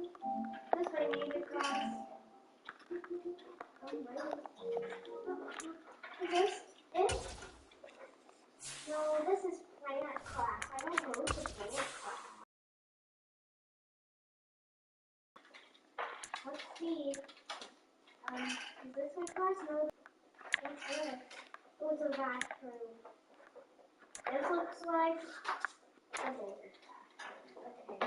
This my major class. Is this it? No, this is plant class. I don't go to plant class. Let's see. Is this my class? No. What's this? Oh, it's a bathroom. This looks like a boulder. Okay.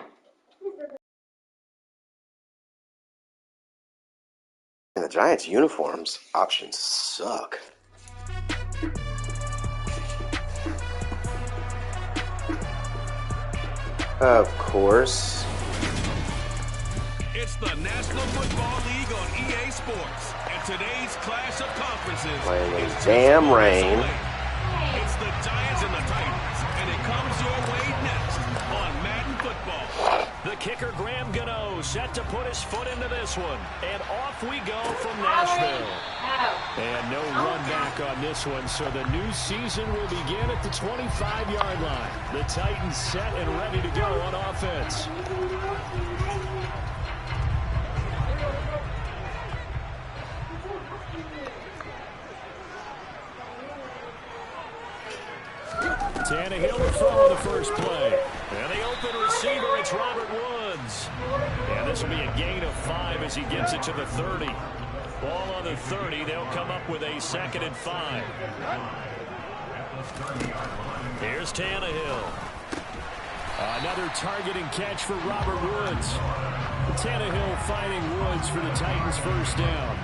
And the Giants' uniforms options suck. Of course. It's the National Football League on EA Sports. And today's clash of conferences Playing in is damn rain. It's the Giants and the Titans. And it comes your way next on Madden Football. The kicker, Graham Gano, set to put his foot into this one. And off we go from Nashville. And no run back on this one, so the new season will begin at the 25-yard line. The Titans set and ready to go on offense. Tannehill to throw on the first play. And the open receiver, it's Robert Woods. And this will be a gain of 5 as he gets it to the 30. Ball on the 30. They'll come up with a 2nd and 5. Here's Tannehill. Another target and catch for Robert Woods. Tannehill finding Woods for the Titans' first down.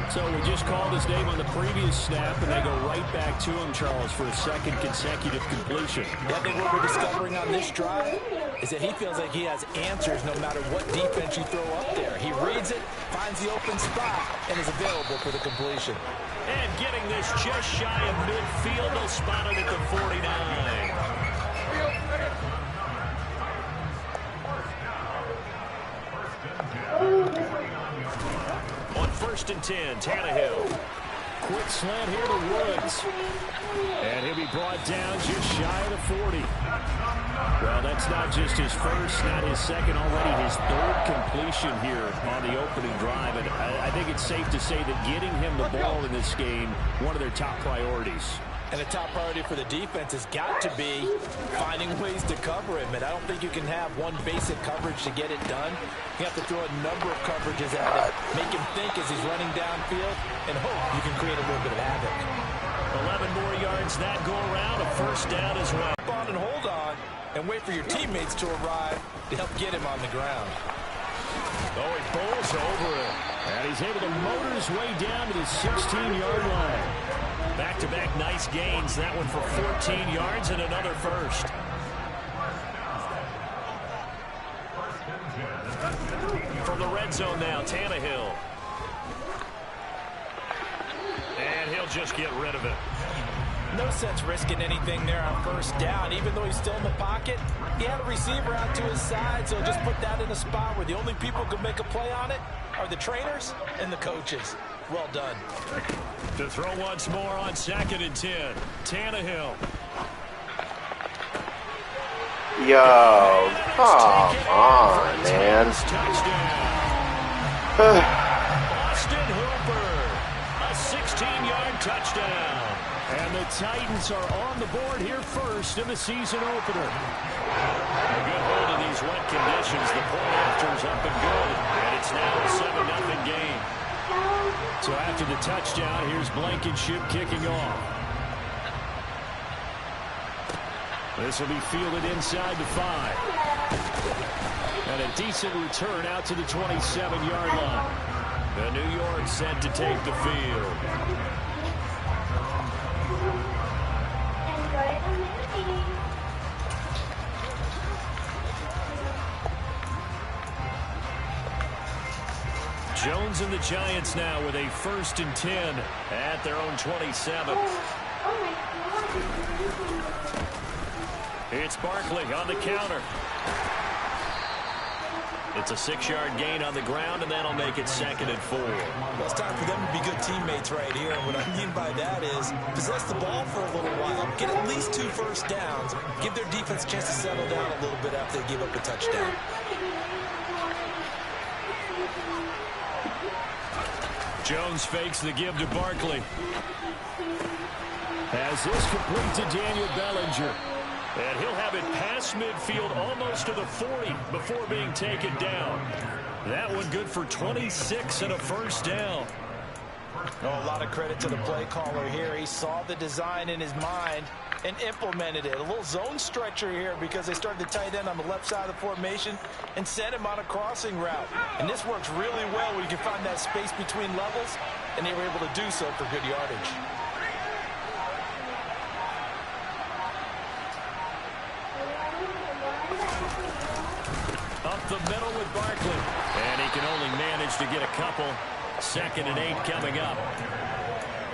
So we just called his name on the previous snap, and they go right back to him, Charles, for a 2nd consecutive completion. I think what we're discovering on this drive is that he feels like he has answers no matter what defense you throw up there. He reads it, finds the open spot, and is available for the completion. And getting this just shy of midfield, they'll spot it at the 49. On 1st and 10, Tannehill. Quick slant here to Woods. And he'll be brought down just shy of the 40. Well, that's not just his first, not his second, already his 3rd completion here on the opening drive. And I think it's safe to say that getting him the ball in this game, one of their top priorities. And the top priority for the defense has got to be finding ways to cover him. And I don't think you can have one basic coverage to get it done. You have to throw a number of coverages at him, make him think as he's running downfield, and hope you can create a little bit of havoc. 11 more yards that go around, a first down as well. On and hold on, and wait for your teammates to arrive to help get him on the ground. Oh, he bowls over it. And he's able to motor his way down to the 16-yard line. Back-to-back nice gains. That one for 14 yards and another first. From the red zone now, Tannehill. And he'll just get rid of it. No sense risking anything there on first down. Even though he's still in the pocket, he had a receiver out to his side, so just put that in a spot where the only people who can make a play on it are the trainers and the coaches. Well done. To throw once more on 2nd and 10. Tannehill. Yo, come on, man. Austin Hooper. A 16-yard touchdown. And the Titans are on the board here first in the season opener. A good hold of these wet conditions. The point after's up and good. And it's now a 7-0 game. So after the touchdown, here's Blankenship kicking off. This will be fielded inside the 5. And a decent return out to the 27-yard line. The New York set to take the field. Jones and the Giants now with a 1st and 10 at their own 27. It's Barkley on the counter. It's a 6-yard gain on the ground, and that'll make it 2nd and 4. Well, it's time for them to be good teammates right here. And what I mean by that is possess the ball for a little while, get at least 2 first downs, give their defense a chance to settle down a little bit after they give up a touchdown. Jones fakes the give to Barkley. As this complete to Daniel Bellinger. And he'll have it past midfield almost to the 40 before being taken down. That one good for 26 and a first down. Oh, a lot of credit to the play caller here. He saw the design in his mind and implemented it. A little zone stretcher here because they started the tight end on the left side of the formation and sent him on a crossing route. And this works really well when you can find that space between levels, and they were able to do so for good yardage. Up the middle with Barkley. And he can only manage to get a couple. 2nd and 8 coming up.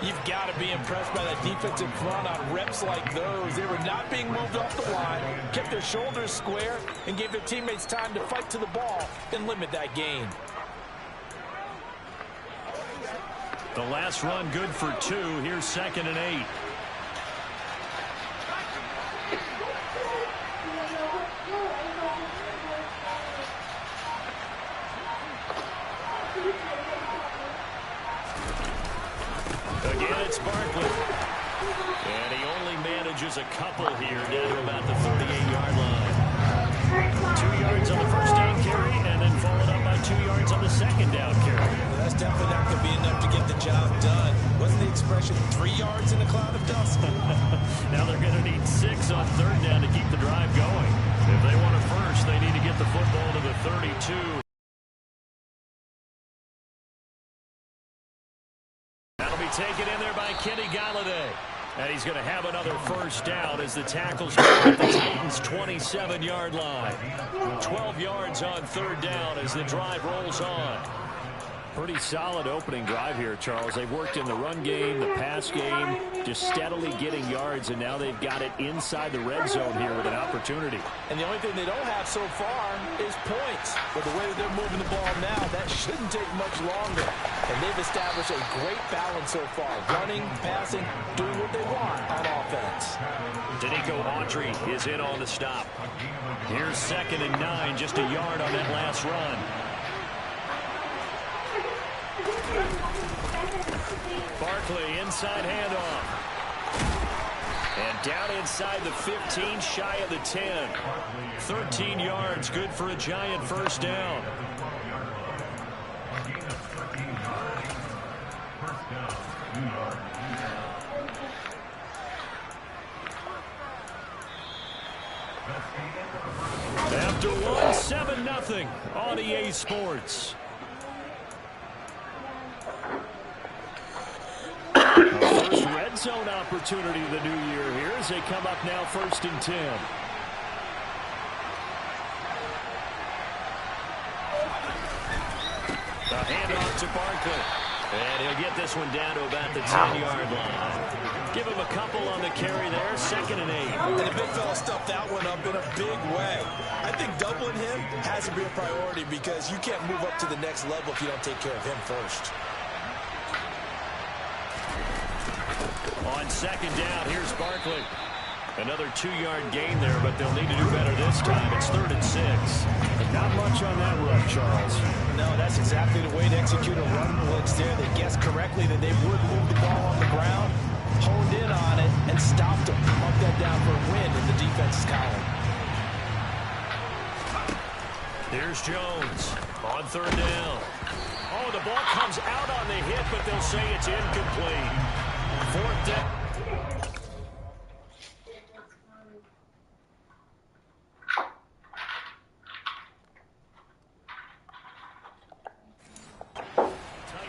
You've got to be impressed by that defensive front on reps like those. They were not being moved off the line, kept their shoulders square, and gave their teammates time to fight to the ball and limit that gain. The last run good for 2. Here's 2nd and 8. Again, it's Barkley. And he only manages a couple here down to about the 38-yard line. 2 yards on the first down carry, and then followed up by 2 yards on the second down carry. Well, that's definitely not going to be enough to get the job done. Wasn't the expression 3 yards in a cloud of dust? Now they're going to need 6 on 3rd down to keep the drive going. If they want a first, they need to get the football to the 32. Taken in there by Kenny Golladay. And he's going to have another first down as the tackles at the Titans' 27-yard line. 12 yards on 3rd down as the drive rolls on. Pretty solid opening drive here, Charles. They've worked in the run game, the pass game, just steadily getting yards, and now they've got it inside the red zone here with an opportunity. And the only thing they don't have so far is points. But the way that they're moving the ball now, that shouldn't take much longer. And they've established a great balance so far. Running, passing, doing what they want on offense. Danico Autry is in on the stop. Here's 2nd and 9, just a yard on that last run. Barkley, inside handoff. And down inside the 15, shy of the 10. 13 yards, good for a Giant first down. After one, 7-0 on EA Sports. First red zone opportunity of the new year here as they come up now 1st and 10. The handoff to Barkley. And he'll get this one down to about the 10-yard line. Give him a couple on the carry there. 2nd and 8. And the big fella stuffed that one up in a big way. I think doubling him has to be a priority because you can't move up to the next level if you don't take care of him first. On 2nd down, here's Barkley. Another 2-yard gain there, but they'll need to do better this time. It's 3rd and 6. Not much on that run, Charles. No, that's exactly the way to execute a run blitz there. They guessed correctly that they would move the ball on the ground, honed in on it, and stopped them. Mark that down for a win in the defense's column. Here's Jones on 3rd down. Oh, the ball comes out on the hit, but they'll say it's incomplete. 4th down.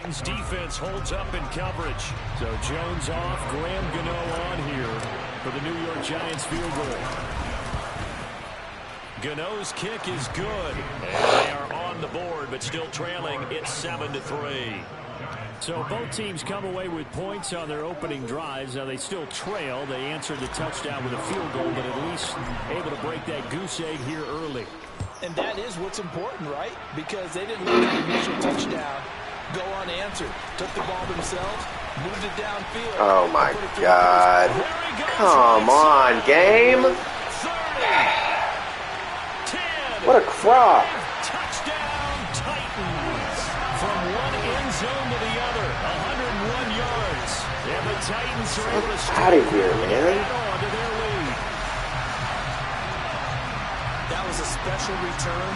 Titans defense holds up in coverage. So Jones off, Graham Gano on here for the New York Giants field goal. Gano's kick is good. And they are on the board, but still trailing. It's 7-3. So both teams come away with points on their opening drives. Now they still trail. They answered the touchdown with a field goal, but at least able to break that goose egg here early. And that is what's important, right? Because they didn't let the initial touchdown go unanswered. Took the ball themselves, moved it downfield. Oh, my God. Come on, game. 30, 10. What a crop. Touchdown, Titans. Titans are able to Get out of here, man. on to their lead. That was a special return,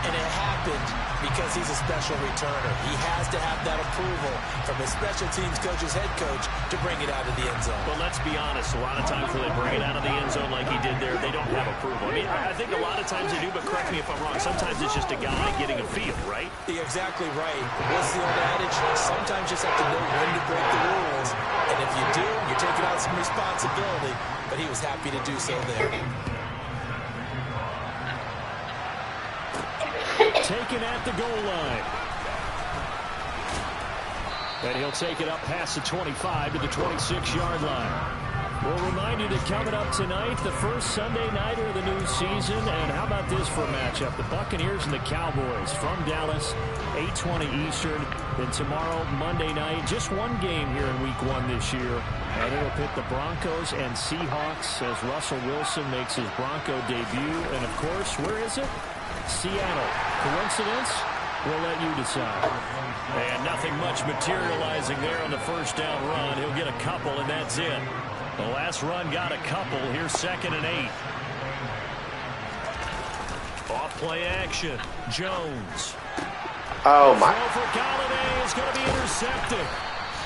and it happened because he's a special returner. He has to have that approval from his special teams coach's head coach to bring it out of the end zone. But let's be honest, a lot of times when they bring it out of the end zone like he did there, they don't have approval. I mean, I think a lot of times they do, but correct me if I'm wrong. Sometimes it's just a guy getting a feel, right? You're exactly right. What's the old adage? Sometimes you just have to know when to break the rules. And if you do, you're taking out some responsibility. But he was happy to do so there. Taken at the goal line. And he'll take it up past the 25 to the 26-yard line. We'll remind you that coming up tonight, the first Sunday nighter of the new season. And how about this for a matchup? The Buccaneers and the Cowboys from Dallas, 8:20 Eastern. Then tomorrow, Monday night, just one game here in Week 1 this year. And it'll pit the Broncos and Seahawks as Russell Wilson makes his Bronco debut. And, of course, where is it? Seattle. Coincidence? We'll let you decide. And nothing much materializing there on the first down run. He'll get a couple, and that's it. The last run got a couple. Here's 2nd and 8. Off play action. Jones. Oh, my. Throw for Golladay is going to be intercepted.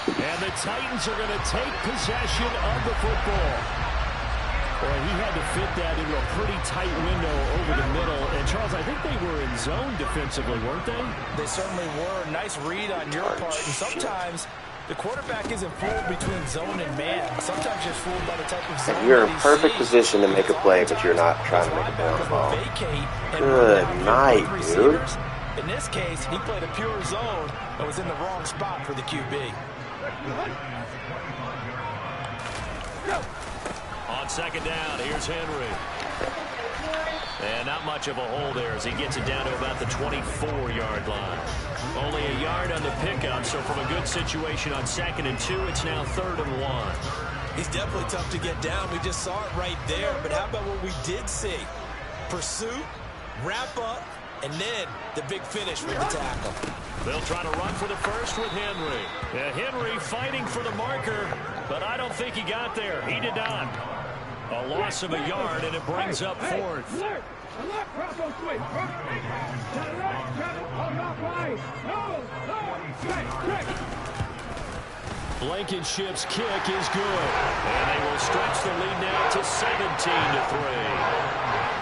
And the Titans are going to take possession of the football. Boy, he had to fit that into a pretty tight window over the middle. And, Charles, I think they were in zone defensively, weren't they? They certainly were. Nice read on your part. And sometimes the quarterback isn't fooled between zone and man. Sometimes you're fooled by the type of zone. You're in that he perfect sees. position to make a play, but you're not trying to make a play on the ball. Good night, dude. In this case, he played a pure zone and was in the wrong spot for the QB. On 2nd down, here's Henry. And not much of a hole there as he gets it down to about the 24-yard line. Only a yard on the pickup, so from a good situation on 2nd and 2, it's now 3rd and 1. He's definitely tough to get down. We just saw it right there. But how about what we did see? Pursuit, wrap up, and then the big finish with the tackle. They'll try to run for the first with Henry. Henry fighting for the marker, but I don't think he got there. He did not. A loss of a yard, and it brings up 4th. Blankenship's kick is good. And they will stretch the lead now to 17-3.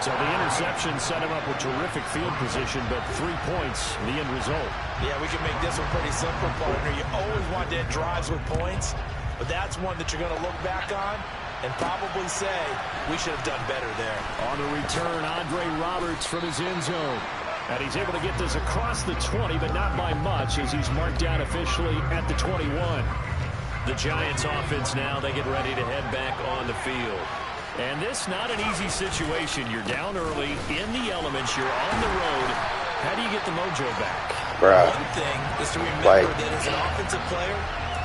So the interception set him up with terrific field position, but 3 points, the end result. Yeah, we can make this one pretty simple, partner. You always want to end drives with points, but that's one that you're going to look back on and probably say, we should have done better there. On the return, Andre Roberts from his end zone. And he's able to get this across the 20, but not by much as he's marked down officially at the 21. The Giants offense now, they get ready to head back on the field. And this not an easy situation. You're down early, in the elements, you're on the road. How do you get the mojo back? Bruh. One thing is to remember that as an offensive player,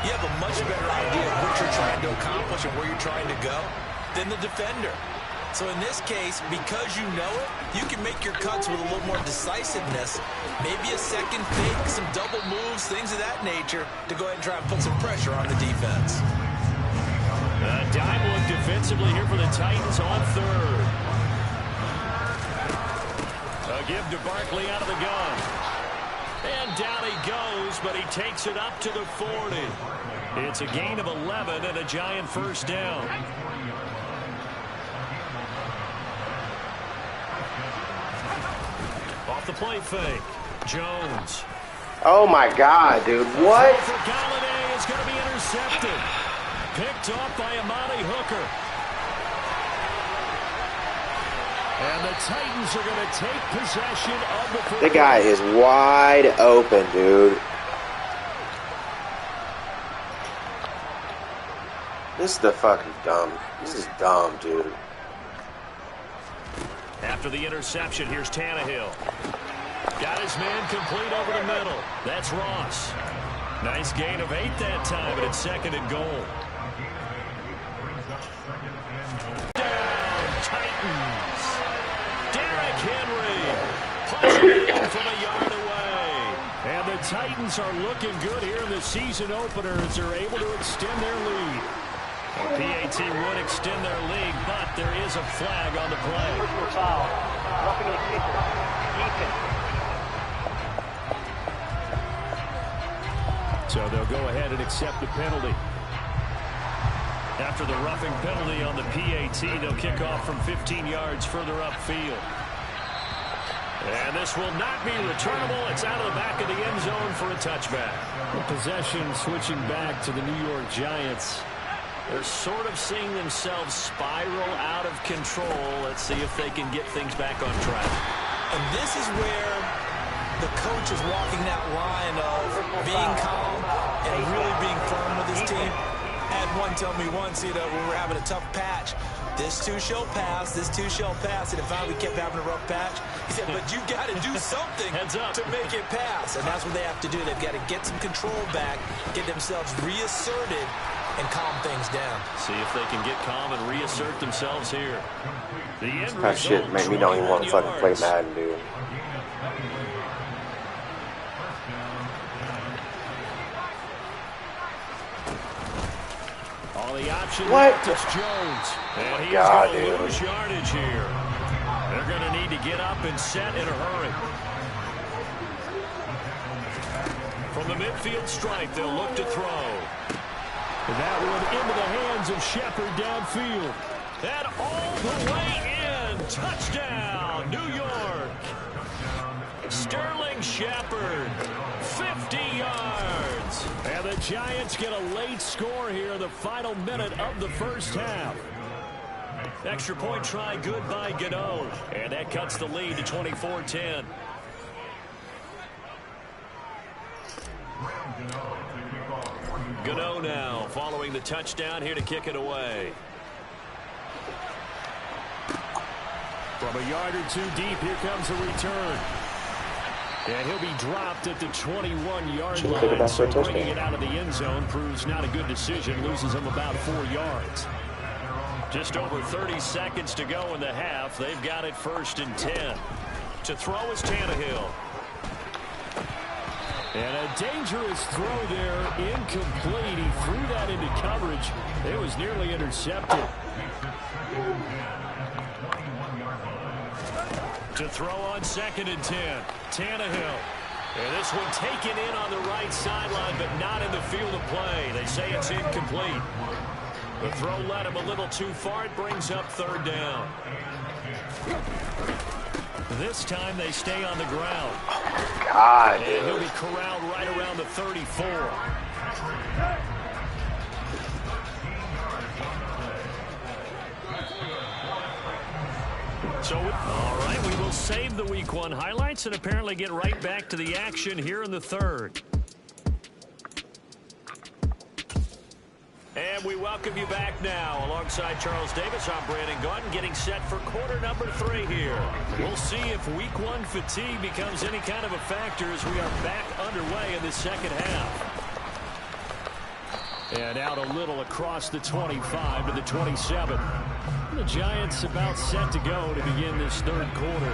you have a much better idea of what you're trying to accomplish and where you're trying to go than the defender. So in this case, because you know it, you can make your cuts with a little more decisiveness. Maybe a second fake, some double moves, things of that nature to go ahead and try and put some pressure on the defense. Dime look defensively here for the Titans on 3rd. A give to Barkley out of the gun. And down he goes, but he takes it up to the 40. It's a gain of 11 and a Giant first down. Off the play fake. Jones. Oh, my God, dude. What? For Golladay is going to be intercepted. Picked off by Amani Hooker. And the Titans are going to take possession of the football. The guy is wide open, dude. This is the fucking dumb. This is dumb, dude. After the interception, here's Tannehill. Got his man complete over the middle. That's Ross. Nice gain of 8 that time, but it's 2nd and goal. Down, Titans. Derrick Henry punching it in from a yard away. And the Titans are looking good here in the season opener as they're able to extend their lead. The PAT would extend their lead, but there is a flag on the play. Personal foul. Roughing the kicker. Defense. So they'll go ahead and accept the penalty. After the roughing penalty on the PAT, they'll kick off from 15 yards further upfield. And this will not be returnable. It's out of the back of the end zone for a touchback. The possession switching back to the New York Giants. They're sort of seeing themselves spiral out of control. Let's see if they can get things back on track. And this is where the coach is walking that line of being calm and really being firm with his team. I had one tell me once, when we're having a tough patch, this too shall pass, this too shall pass. And if we kept having a rough patch, he said, but you got to do something to make it pass. And that's what they have to do. They've got to get some control back, get themselves reasserted, and calm things down. See if they can get calm and reassert themselves here. That shit made me don't even want to fucking play Madden, dude. All the options. What? It's Jones. And he's God, going to dude. lose yardage here. They're going to need to get up and set in a hurry. From the midfield stripe, they'll look to throw. That one into the hands of Shepard downfield. And all the way in. Touchdown, New York. Sterling Shepard, 50 yards. And the Giants get a late score here in the final minute of the first half. Extra point try good by Gano. And that cuts the lead to 24-10. Gano now following the touchdown here to kick it away. From a yard or two deep, here comes a return. And he'll be dropped at the 21-yard line. So bringing it out of the end zone proves not a good decision. Loses him about 4 yards. Just over 30 seconds to go in the half. They've got it 1st and 10. To throw is Tannehill. And a dangerous throw there, incomplete. He threw that into coverage. It was nearly intercepted. To throw on 2nd and 10. Tannehill. And this one taken in on the right sideline, but not in the field of play. They say it's incomplete. The throw led him a little too far. It brings up 3rd down. This time they stay on the ground. God, and dude. he'll be corralled right around the 34. So, all right, we will save the Week 1 highlights and apparently get right back to the action here in the 3rd. And we welcome you back now. Alongside Charles Davis, I'm Brandon Gaudin, getting set for quarter number 3 here. We'll see if Week 1 fatigue becomes any kind of a factor as we are back underway in the second half. And out a little across the 25 to the 27. The Giants about set to go to begin this 3rd quarter.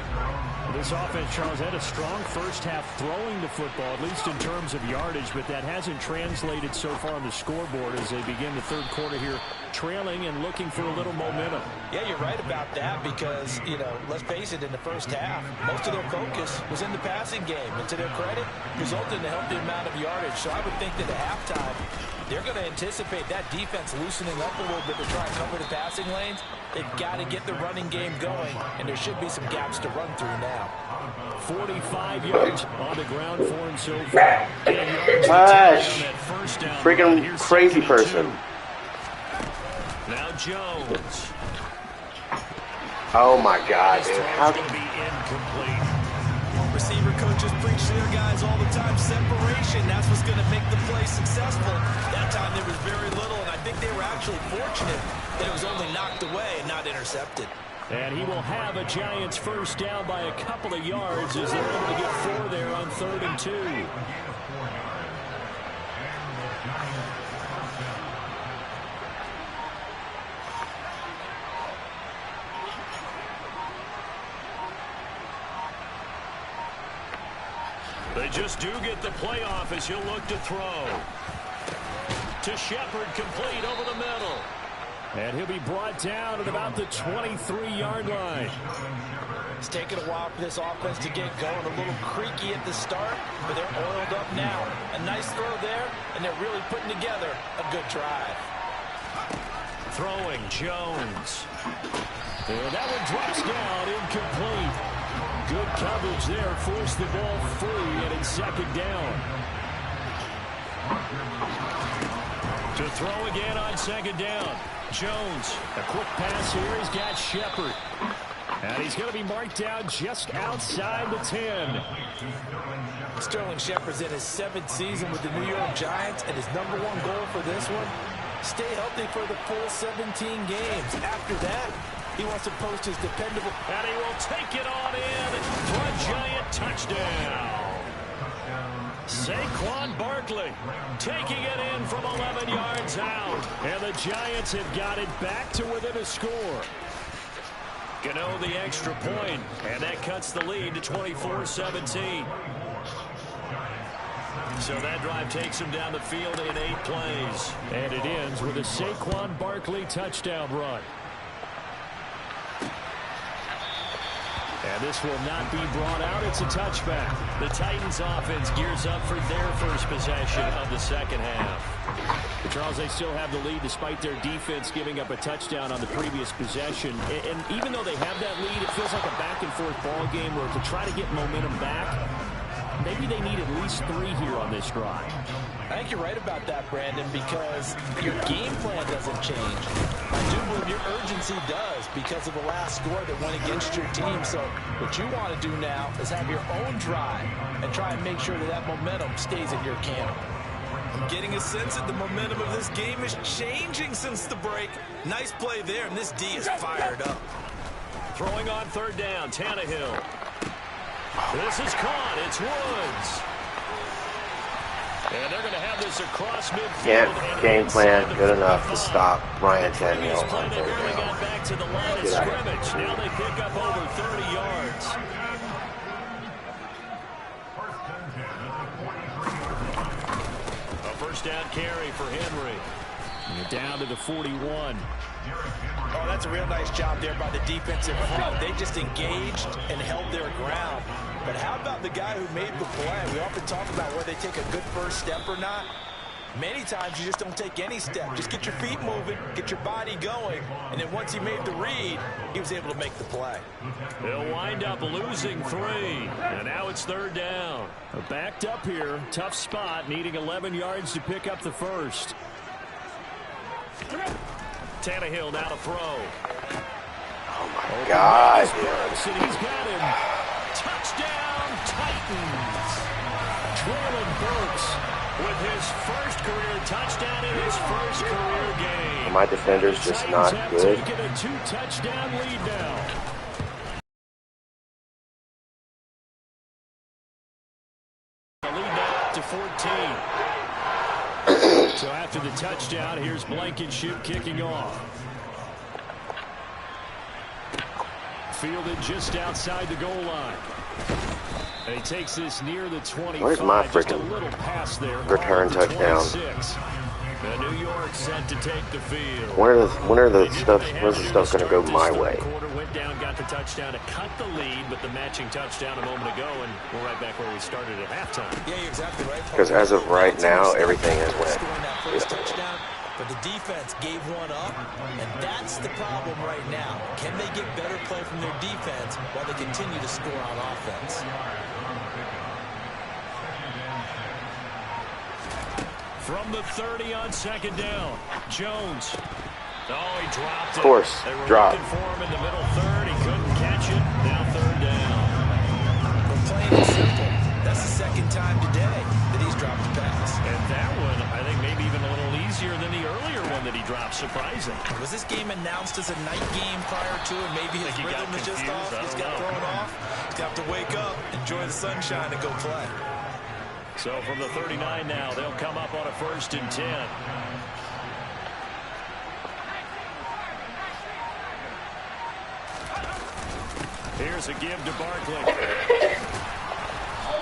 This offense, Charles, had a strong first half throwing the football, at least in terms of yardage, but that hasn't translated so far on the scoreboard as they begin the 3rd quarter here, trailing and looking for a little momentum. Yeah, you're right about that because, let's face it, in the first half, most of their focus was in the passing game. And to their credit, resulted in a healthy amount of yardage. So I would think that at halftime, they're going to anticipate that defense loosening up a little bit to try and cover the passing lanes. They've got to get the running game going, and there should be some gaps to run through now. 45 yards on the ground for him so far. Gosh, freaking crazy person. Now Jones. Oh my God, dude. How going to be incomplete. Receiver coaches preach to their guys all the time. Separation, that's what's going to make the play successful. That time there was very little, and I think they were actually fortunate that it was only knocked away and not intercepted. And he will have a Giants first down by a couple of yards as they're able to get 4 there on 3rd and 2. They just do get the playoff as he'll look to throw. To Shepard, complete over the middle. And he'll be brought down at about the 23-yard line. It's taken a while for this offense to get going. A little creaky at the start, but they're oiled up now. A nice throw there, and they're really putting together a good drive. Throwing, Jones. And that one drops down, incomplete. Good coverage there, forced the ball free, and it's second down. To throw again on second down. Jones, a quick pass here. He's got Shepard. And he's going to be marked down just outside the 10. Sterling Shepard's in his 7th season with the New York Giants, and his #1 goal for this one, stay healthy for the full 17 games. After that, he wants to post his dependable... And he will take it on in for a Giant touchdown. Saquon Barkley taking it in from 11 yards out. And the Giants have got it back to within a score. Gano the extra point, and that cuts the lead to 24-17. So that drive takes him down the field in 8 plays. And it ends with a Saquon Barkley touchdown run. And this will not be brought out. It's a touchback. The Titans offense gears up for their first possession of the second half. But Charles, they still have the lead despite their defense giving up a touchdown on the previous possession. And even though they have that lead, it feels like a back-and-forth ball game where to try to get momentum back, maybe they need at least 3 here on this drive. I think you're right about that, Brandon, because your game plan doesn't change. I do believe your urgency does because of the last score that went against your team. So what you want to do now is have your own drive and try and make sure that that momentum stays in your camp. I'm getting a sense that the momentum of this game is changing since the break. Nice play there, and this D is fired up. Throwing on third down, Tannehill. This is caught. It's Woods. And they're going to have this across midfield. Can't game plan good enough to stop Ryan Tannehill on third down. down. Back to the line of scrimmage. Now they pick up over 30 yards. A first down carry for Henry. And down to the 41. Oh, that's a real nice job there by the defensive front. They just engaged and held their ground. But how about the guy who made the play? We often talk about whether they take a good first step or not. Many times you just don't take any step. Just get your feet moving, get your body going, and then once he made the read, he was able to make the play. They'll wind up losing 3. And now it's third down. Backed up here, tough spot, needing 11 yards to pick up the first. Tannehill now to throw. Oh my God, dude. And he's got him. Touchdown, Titans. Traylon Burks with his first career touchdown in his first career game. My defender's just not good. Taken a 2-touchdown lead now. The lead now up to 14. So after the touchdown, here's Blankenship kicking off. Fielded just outside the goal line. And he takes this near the 25. Where's my freaking return touchdown? The New York set to take the field. When's the stuff going to go my way? Quarter went down, got the touchdown to cut the lead, but the matching touchdown a moment ago, and we're right back where we started at halftime. Yeah, you're exactly right. Because as of right now, everything has went. Touchdown, but the defense gave one up, and that's the problem right now. Can they get better play from their defense while they continue to score on offense? From the 30 on second down, Jones. Oh, he dropped it. Of course, they were dropped. looking for him in the middle third. He couldn't catch it. Now third down. But plain and simple, that's the second time today that he's dropped a pass. And that one, I think, maybe even a little easier than the earlier one that he dropped. Surprising. Was this game announced as a night game prior to it? Maybe his rhythm is just off. He's got thrown off. He's got to wake up, enjoy the sunshine, and go play. So from the 39 now, they'll come up on a 1st and 10. Here's a give to Barkley.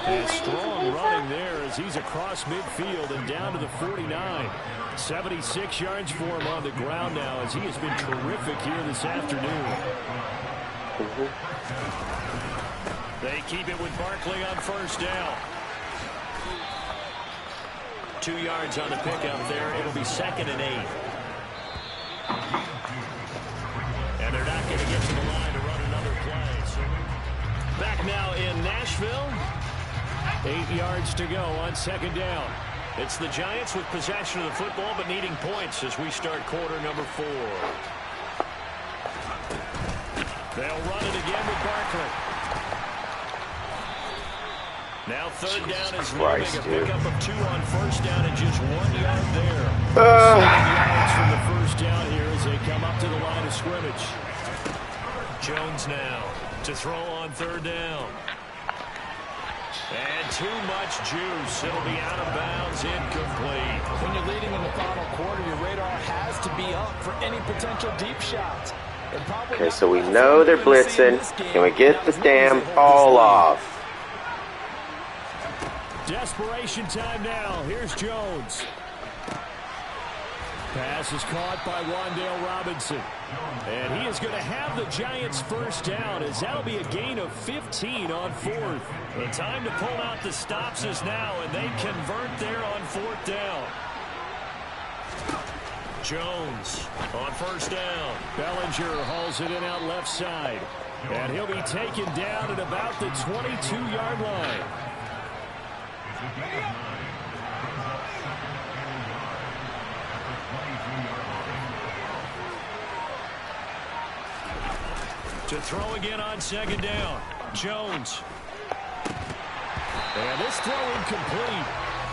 And strong running there as he's across midfield and down to the 49. 76 yards for him on the ground now as he has been terrific here this afternoon. They keep it with Barkley on first down. 2 yards on the pickup there. It'll be 2nd and 8. And they're not going to get to the line to run another play. So back now in Nashville. 8 yards to go on 2nd down. It's the Giants with possession of the football but needing points as we start quarter number 4. They'll run it again with Barkley. Now 3rd down is looming. A pickup of 2 on first down and just 1 yard there. 7 yards from the first down here as they come up to the line of scrimmage. Jones now to throw on 3rd down. And too much juice. It'll be out of bounds, incomplete. When you're leading in the final quarter, your radar has to be up for any potential deep shots. Okay, so we know they're blitzing. Can we get the damn ball off? Desperation time now. Here's Jones. Pass is caught by Wan'Dale Robinson. And he is going to have the Giants first down as that'll be a gain of 15 on 4th. The time to pull out the stops is now, and they convert there on 4th down. Jones on first down. Bellinger hauls it in out left side. And he'll be taken down at about the 22-yard line. To throw again on 2nd down. Jones. And this throw incomplete.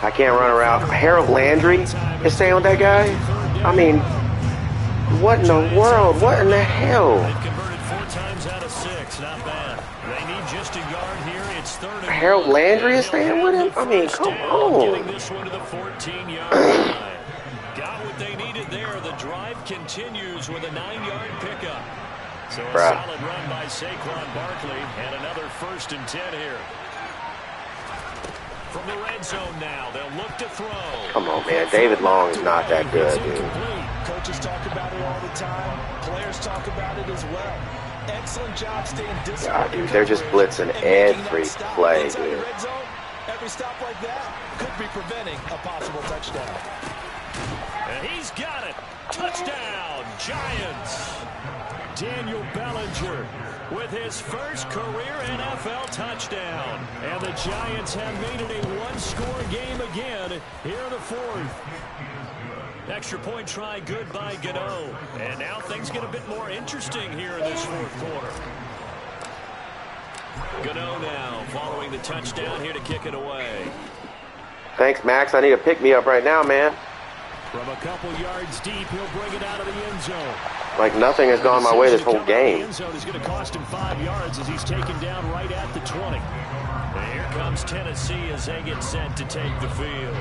I can't run around. Harold Landry is staying with that guy? I mean, what in the world? What in the hell? They've converted 4 times out of 6. Not bad. They need just a yard here. It's 3rd and Harold Landry is staying with him? I mean, come on. Getting this one to the 14-yard line. Got what they needed there. The drive continues with a 9-yard pickup. So a solid run by Saquon Barkley and another 1st and 10 here. From the red zone now, they'll look to throw. Come on, man. David Long is not that good, dude. Coaches talk about it all the time. Players talk about it as well. Excellent job staying disciplined. God, dude, they're just blitzing every play, dude. Every stop like that could be preventing a possible touchdown. And he's got it. Touchdown, Giants. Daniel Bellinger with his first career NFL touchdown. And the Giants have made it a one-score game again here in the 4th. Extra point try good by Gano. And now things get a bit more interesting here in this 4th quarter. Gano now following the touchdown here to kick it away. Thanks, Max. I need a pick-me-up right now, man. From a couple yards deep, he'll bring it out of the end zone. Like nothing has gone my way this whole game. The end zone is going to cost him 5 yards as he's taken down right at the 20. And here comes Tennessee as they get set to take the field.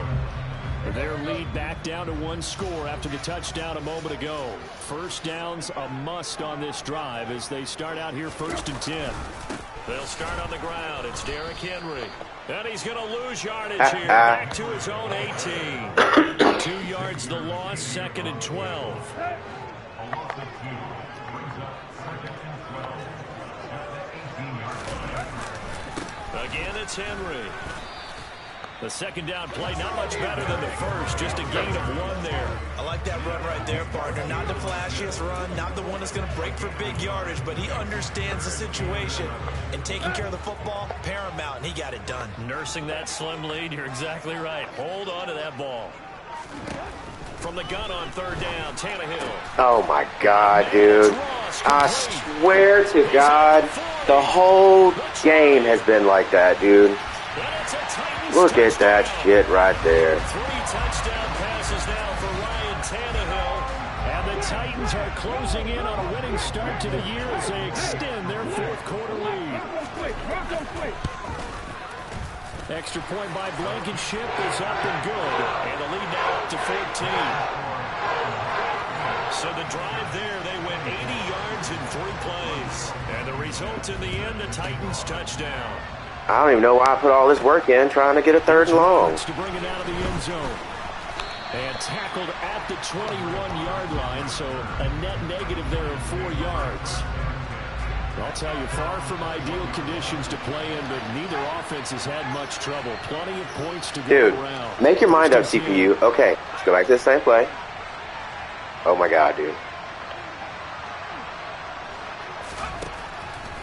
Their lead back down to 1 score after the touchdown a moment ago. First down's a must on this drive as they start out here 1st and 10. They'll start on the ground. It's Derrick Henry. And he's going to lose yardage here. Back to his own 18. 2 yards the loss, 2nd and 12. Again, it's Henry. The 2nd down play, not much better than the first. Just a gain of 1 there. I like that run right there, partner. Not the flashiest run, not the one that's going to break for big yardage, but he understands the situation. And taking care of the football, paramount, and he got it done. Nursing that slim lead, you're exactly right. Hold on to that ball. From the gun on 3rd down, Tannehill. Oh, my God, dude. I swear to God, the whole game has been like that, dude. Look at that shit right there. 3 touchdown passes now for Ryan Tannehill. And the Titans are closing in on a winning start to the year as they extend their 4th quarter lead. Extra point by Blankenship is up and good. And the lead now up to 14. So the drive there, they went 80 yards in 3 plays. And the result in the end, the Titans touchdown. I don't even know why I put all this work in trying to get a 3rd and long. To bring it out of the end zone. And tackled at the 21-yard line, so a net negative there of 4 yards. I'll tell you, far from ideal conditions to play in, but neither offense has had much trouble. Plenty of points to go around. Dude, make your mind up, CPU. Okay, let's go back to the same play. Oh, my God, dude.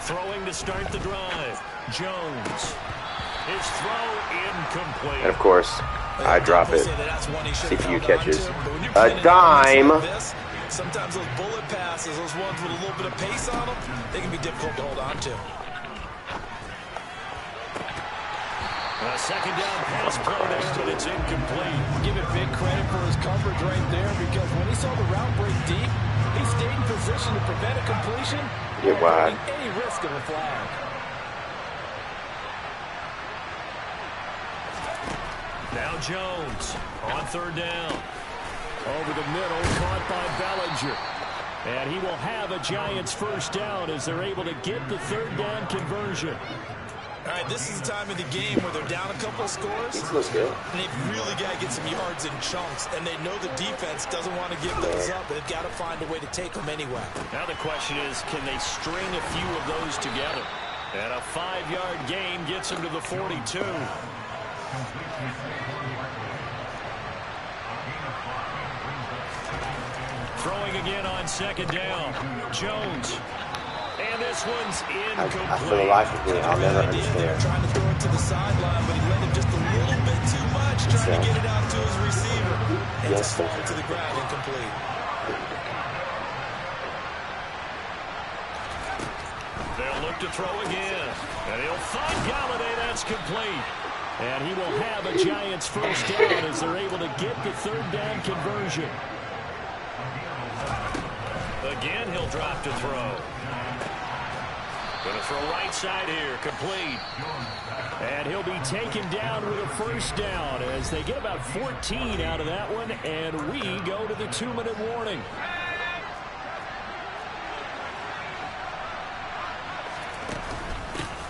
Throwing to start the drive. Jones. His throw incomplete. And, of course, I drop it. CPU catches a dime. Sometimes those bullet passes, those ones with a little bit of pace on them, they can be difficult to hold on to. A second down pass play there, but it's incomplete. Give it big credit for his coverage right there, because when he saw the route break deep, he stayed in position to prevent a completion. Get wide. Any risk of a flag. Now Jones on 3rd down. Over the middle, caught by Bellinger. And he will have a Giants 1st down as they're able to get the 3rd down conversion. All right, this is the time of the game where they're down a couple of scores. This looks good. And they've really got to get some yards in chunks. And they know the defense doesn't want to give those up, but they've got to find a way to take them anyway. Now the question is, can they string a few of those together? And a 5-yard gain gets them to the 42. Throwing again on 2nd down. Jones. And this one's incomplete. I for the life of me, I'll never understand. Trying to throw it to the sideline, but he let him just a little bit too much, trying to get it out to his receiver. And it's falling to the ground, incomplete. They'll look to throw again. And he'll find Galladay. That's complete. And he will have a Giants 1st down as they're able to get the 3rd down conversion. Again, he'll drop to throw. Going to throw right side here, complete. And he'll be taken down with a 1st down as they get about 14 out of that one, and we go to the 2-minute warning.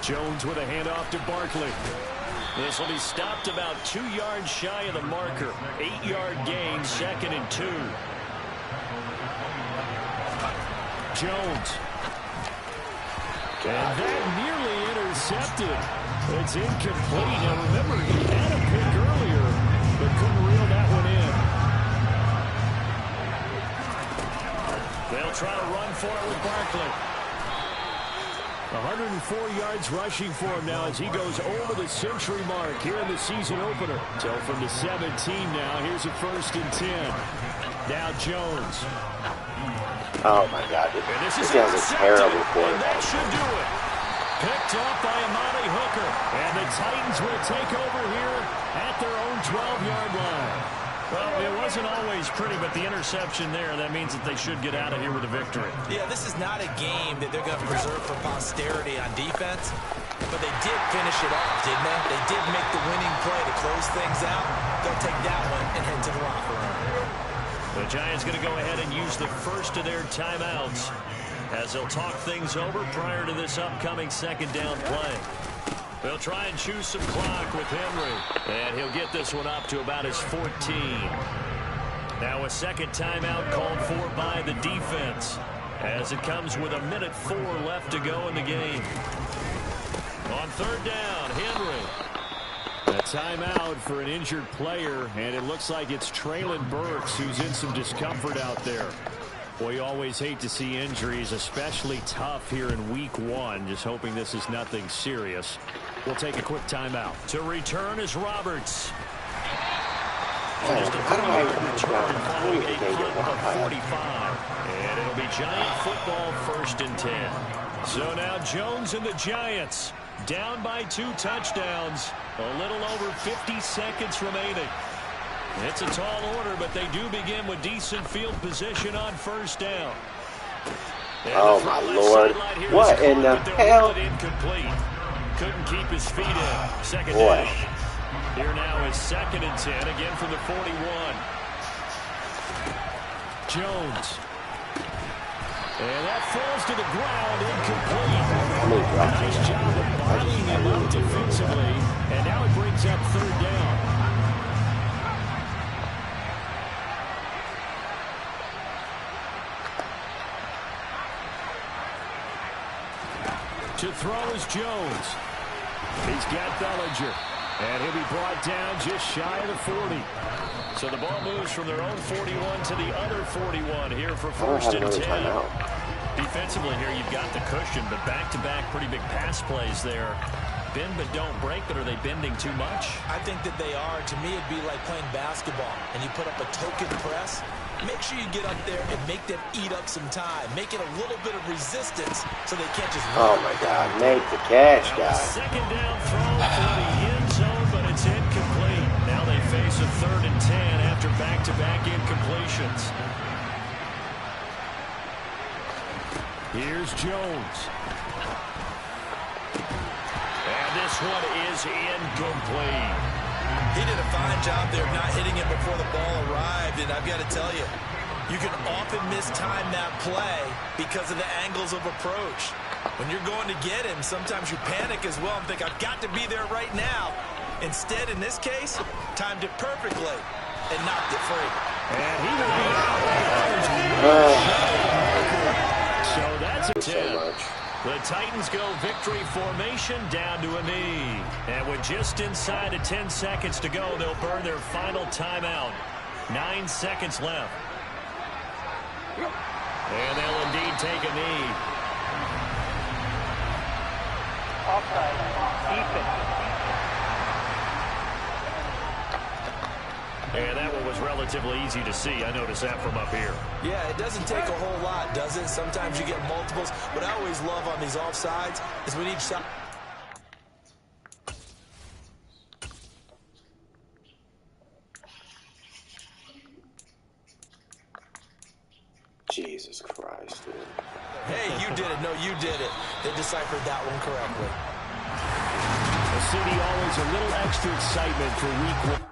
Jones with a handoff to Barkley. This will be stopped about 2 yards shy of the marker. 8-yard gain, 2nd and 2. Jones. And that nearly intercepted. It's incomplete. Now remember, he had a pick earlier, but couldn't reel that one in. They'll try to run for it with Barkley. 104 yards rushing for him now as he goes over the century mark here in the season opener. So from the 17 now, here's a 1st and 10. Now Jones. Oh, my God. This guy's a terrible quarterback. That should do it. Picked off by Amani Hooker. And the Titans will take over here at their own 12-yard line. Well, it wasn't always pretty, but the interception there, that means that they should get out of here with a victory. Yeah, this is not a game that they're going to preserve for posterity on defense, but they did finish it off, didn't they? They did make the winning play to close things out. They'll take that one and head to the locker room. The Giants going to go ahead and use the first of their timeouts as they'll talk things over prior to this upcoming 2nd down play. They'll try and choose some clock with Henry. And he'll get this one up to about his 14. Now a 2nd timeout called for by the defense as it comes with 1:04 left to go in the game. On 3rd down, Henry. A timeout for an injured player, and it looks like it's Treylon Burks who's in some discomfort out there. Boy, you always hate to see injuries, especially tough here in week 1. Just hoping this is nothing serious. We'll take a quick timeout. To return is Roberts. Just a 3-yard return following a punt of 45. And it'll be Giant football 1st and 10. So now Jones and the Giants down by 2 touchdowns. A little over 50 seconds remaining. It's a tall order, but they do begin with decent field position on 1st down. Oh, my Lord. What in the hell? Incomplete. Couldn't keep his feet in. 2nd down. Here now is 2nd and 10, again from the 41. Jones. And that falls to the ground, incomplete. Nice job of bottling him up defensively, and now it brings up third down. To throw is Jones. He's got Bellinger. And he'll be brought down just shy of the 40. So the ball moves from their own 41 to the other 41 here for first and 10. Defensively here, you've got the cushion, but back-to-back pretty big pass plays there. Bend but don't break, but are they bending too much? I think that they are. To me, it'd be like playing basketball, and you put up a token press. Make sure you get up there and make them eat up some time. Make it a little bit of resistance so they can't just run. Oh, my God. Make the catch, guy. Second down throw for the end zone, but it's incomplete. Now they face a 3rd and 10 after back-to-back incompletions. Here's Jones. And this one is incomplete. He did a fine job there of not hitting it before the ball arrived, and I've got to tell you, you can often mistime that play because of the angles of approach. When you're going to get him, sometimes you panic as well and think, I've got to be there right now. Instead, in this case, timed it perfectly and knocked it free. And he will be out. So that's a 10. The Titans go victory formation down to a knee. And with just inside of 10 seconds to go, they'll burn their final timeout. 9 seconds left. And they'll indeed take a knee. Offside. Defense. And that one was relatively easy to see. I noticed that from up here. Yeah, it doesn't take a whole lot, does it? Sometimes you get multiples. What I always love on these offsides is when each side... Jesus Christ, dude. Hey, you did it. No, you did it. They deciphered that one correctly. The city always a little extra excitement for week 1.